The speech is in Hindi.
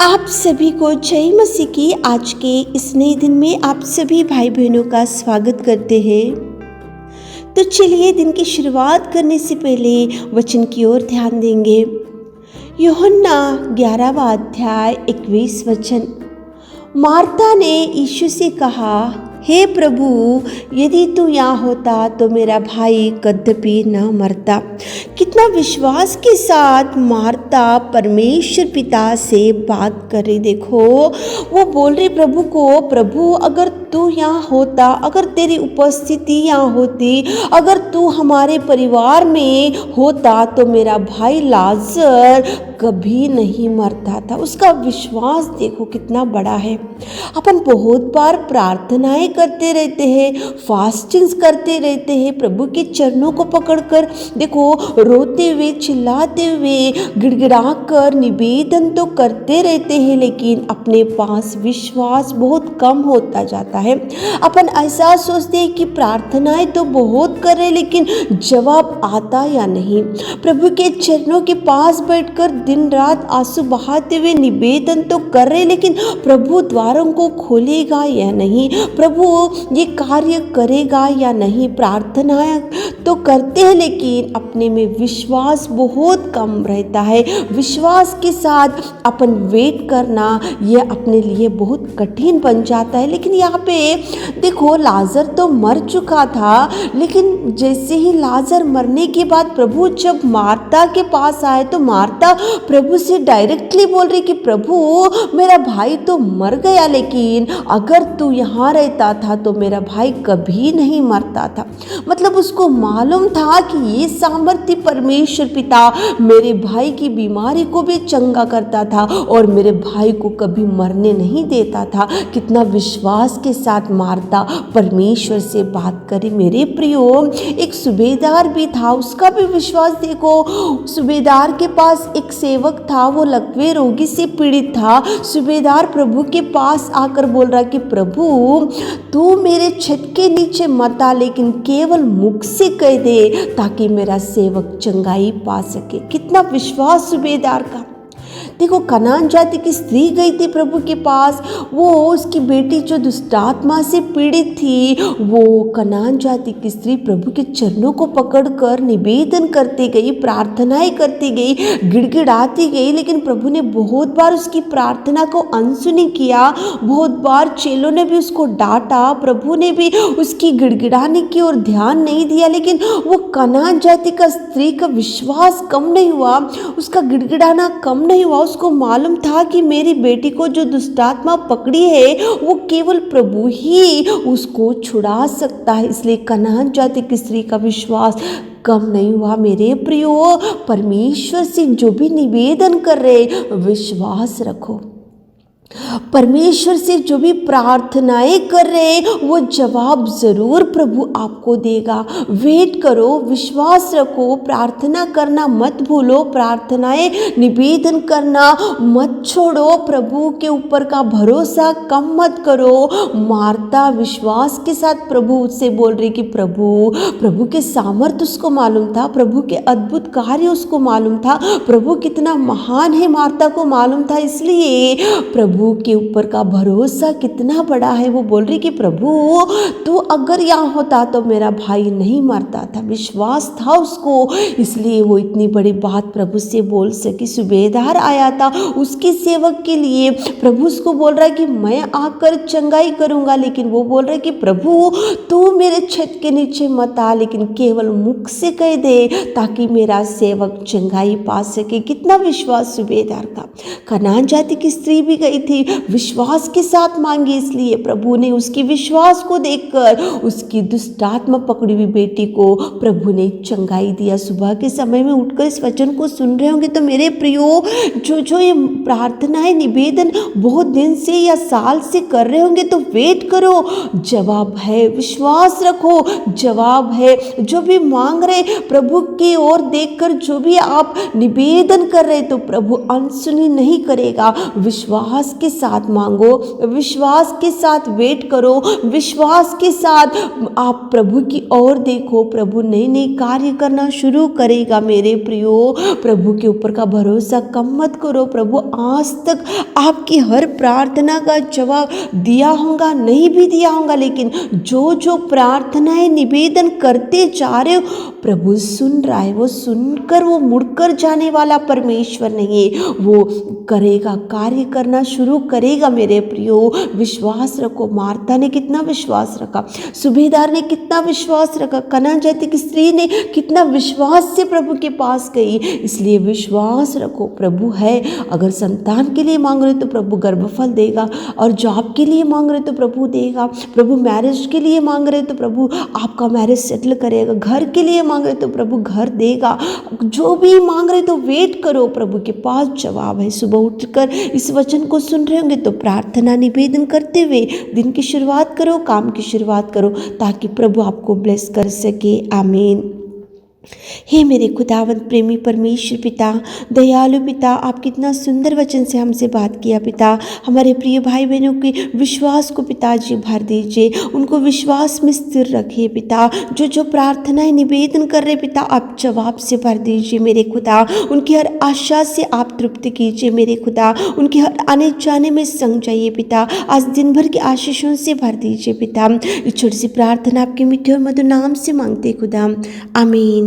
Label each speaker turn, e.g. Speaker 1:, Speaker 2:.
Speaker 1: आप सभी को जय मसीह की आज के इस नए दिन में आप सभी भाई बहनों का स्वागत करते हैं। तो चलिए दिन की शुरुआत करने से पहले वचन की ओर ध्यान देंगे। यूहन्ना 11वां अध्याय 21 वचन। मार्था ने यीशु से कहा, हे प्रभु, यदि तू यहाँ होता तो मेरा भाई कदापि न मरता। कितना विश्वास के साथ मार्था परमेश्वर पिता से बात कर रही। देखो, वो बोल रही प्रभु को, प्रभु अगर तू यहाँ होता, अगर तेरी उपस्थिति यहाँ होती, अगर तू हमारे परिवार में होता तो मेरा भाई लाजर कभी नहीं मरता था। उसका विश्वास देखो कितना बड़ा है। अपन बहुत बार प्रार्थनाएं करते रहते हैं, फास्टिंग्स करते रहते हैं, प्रभु के चरणों को पकड़कर देखो रोते हुए, चिल्लाते हुए, गिड़गिड़ा कर निवेदन तो करते रहते हैं, लेकिन अपने पास विश्वास बहुत कम होता जाता है। अपन ऐसा सोचते हैं कि प्रार्थनाएं तो बहुत कर रहे, लेकिन जवाब आता या नहीं। प्रभु के चरणों के पास बैठकर दिन रात आंसू बहाते हुए निवेदन तो कर रहे, लेकिन प्रभु द्वारों को खोलेगा या नहीं, प्रभु ये कार्य करेगा या नहीं। प्रार्थनाएं तो करते हैं, लेकिन अपने में विश्वास बहुत कम रहता है। विश्वास के साथ अपन वेट करना ये अपने लिए बहुत कठिन बन जाता है। लेकिन यहाँ पे देखो, लाजर तो मर चुका था, लेकिन जैसे ही लाजर मरने के बाद प्रभु जब मार्था के पास आए तो मार्था प्रभु से डायरेक्टली बोल रही कि प्रभु मेरा भाई तो मर गया, लेकिन अगर तू यहाँ रहता था तो मेरा भाई कभी नहीं मरता था। मतलब उसको मालूम था कि ये सामर्थ्य परमेश्वर पिता मेरे भाई की बीमारी को भी चंगा करता था और मेरे भाई को कभी मरने नहीं देता था। कितना विश्वास के साथ मार्था परमेश्वर से बात करी। मेरे प्रियो, एक सूबेदार भी था, उसका भी विश्वास देखो। सूबेदार के पास एक सेवक था, वो लकवे रोगी से पीड़ित था। सूबेदार प्रभु के पास आकर बोल रहा कि प्रभु तू मेरे छत के नीचे मत आ, लेकिन केवल मुख से कह दे ताकि मेरा सेवक चंगाई पा सके। कितना विश्वास सूबेदार का। देखो, कनान जाति की स्त्री गई थी प्रभु के पास। वो उसकी बेटी जो दुष्टात्मा से पीड़ित थी, वो कनान जाति की स्त्री प्रभु के चरणों को पकड़कर निवेदन करती गई, प्रार्थनाएं करती गई, गिड़गिड़ाती गई, लेकिन प्रभु ने बहुत बार उसकी प्रार्थना को अनसुनी किया। बहुत बार चेलों ने भी उसको डांटा, प्रभु ने भी उसकी गिड़गिड़ाने की ओर ध्यान नहीं दिया, लेकिन वो कनान जाति का स्त्री का विश्वास कम नहीं हुआ, उसका गिड़गिड़ाना कम नहीं हुआ। उसको मालूम था कि मेरी बेटी को जो दुष्टात्मा पकड़ी है वो केवल प्रभु ही उसको छुड़ा सकता है। इसलिए कनान जाति की स्त्री का विश्वास कम नहीं हुआ। मेरे प्रियो, परमेश्वर से जो भी निवेदन कर रहे विश्वास रखो। परमेश्वर से जो भी प्रार्थनाएं कर रहे वो जवाब जरूर प्रभु आपको देगा। वेट करो, विश्वास रखो, प्रार्थना करना मत भूलो, प्रार्थनाएं निवेदन करना मत छोड़ो, प्रभु के ऊपर का भरोसा कम मत करो। मार्था विश्वास के साथ प्रभु उससे बोल रही कि प्रभु के सामर्थ्य उसको मालूम था, प्रभु के अद्भुत कार्य उसको मालूम था, प्रभु कितना महान है मार्था को मालूम था। इसलिए प्रभु के ऊपर का भरोसा कितना बड़ा है। वो बोल रही कि प्रभु तू अगर यहाँ होता तो मेरा भाई नहीं मरता था। विश्वास था उसको, इसलिए वो इतनी बड़ी बात प्रभु से बोल सकी। सूबेदार आया था उसके सेवक के लिए, प्रभु उसको बोल रहा है कि मैं आकर चंगाई करूंगा, लेकिन वो बोल रहा है कि प्रभु तू मेरे छत के नीचे मत आ, लेकिन केवल मुख से कह दे ताकि मेरा सेवक चंगाई पा सके। कितना विश्वास सूबेदार का। कनान जाति की स्त्री भी गई थी, विश्वास के साथ मांगी, इसलिए प्रभु ने उसकी विश्वास को देखकर उसकी दुष्टात्मा पकड़ी हुई बेटी को प्रभु ने चंगाई दिया। सुबह के समय में उठकर इस वचन को सुन रहे होंगे तो मेरे प्रियो, जो ये प्रार्थनाएं निवेदन बहुत दिन से या साल से कर रहे होंगे तो वेट करो, जवाब है। विश्वास रखो, जवाब है। जो भी मांग रहे प्रभु की ओर देखकर, जो भी आप निवेदन कर रहे तो प्रभु अनसुनी नहीं करेगा। विश्वास के साथ मांगो, विश्वास के साथ वेट करो, विश्वास के साथ आप प्रभु की ओर देखो। प्रभु नई नई कार्य करना शुरू करेगा मेरे प्रियो। प्रभु के ऊपर का भरोसा कम मत करो। प्रभु आज तक आपकी हर प्रार्थना का जवाब दिया होगा, नहीं भी दिया होगा, लेकिन जो जो प्रार्थनाएं निवेदन करते जा रहे हो प्रभु सुन रहा है। वो सुनकर वो मुड़कर जाने वाला परमेश्वर नहीं है, वो करेगा, कार्य करना शुरू करेगा मेरे प्रियो। विश्वास रखो। मार्था ने कितना विश्वास रखा, सूबेदार ने कितना विश्वास रखा, कनान जाति की स्त्री ने कितना विश्वास से प्रभु के पास गई। इसलिए विश्वास रखो, प्रभु है। अगर संतान के लिए मांग रहे हो तो प्रभु गर्भफल देगा, और जॉब के लिए मांग रहे हो तो प्रभु देगा। प्रभु मैरिज के लिए मांग रहे हो तो प्रभु आपका मैरिज सेटल करेगा। घर के लिए मांग रहे हो तो प्रभु घर देगा। जो भी मांग रहे तो वेट करो, प्रभु के पास जवाब है। सुबह उठकर इस वचन को सुन रहे होंगे तो प्रार्थना निवेदन करते हुए दिन की शुरुआत करो, काम की शुरुआत करो, ताकि प्रभु आपको ब्लेस कर सके। आमीन। हे मेरे खुदावंत प्रेमी परमेश्वर पिता, दयालु पिता, आप कितना सुंदर वचन से हमसे बात किया पिता। हमारे प्रिय भाई बहनों के विश्वास को पिताजी भर दीजिए, उनको विश्वास में स्थिर रखिए पिता। जो जो प्रार्थनाएं निवेदन कर रहे पिता, आप जवाब से भर दीजिए मेरे खुदा। उनकी हर आशा से आप तृप्त कीजिए मेरे खुदा। उनके हर आने जाने में संग जाइए पिता। आज दिन भर की आशीषों से भर दीजिए पिता। इस छोटी सी प्रार्थना आपके मीठे और मधुर नाम से मांगते खुदा, आमीन।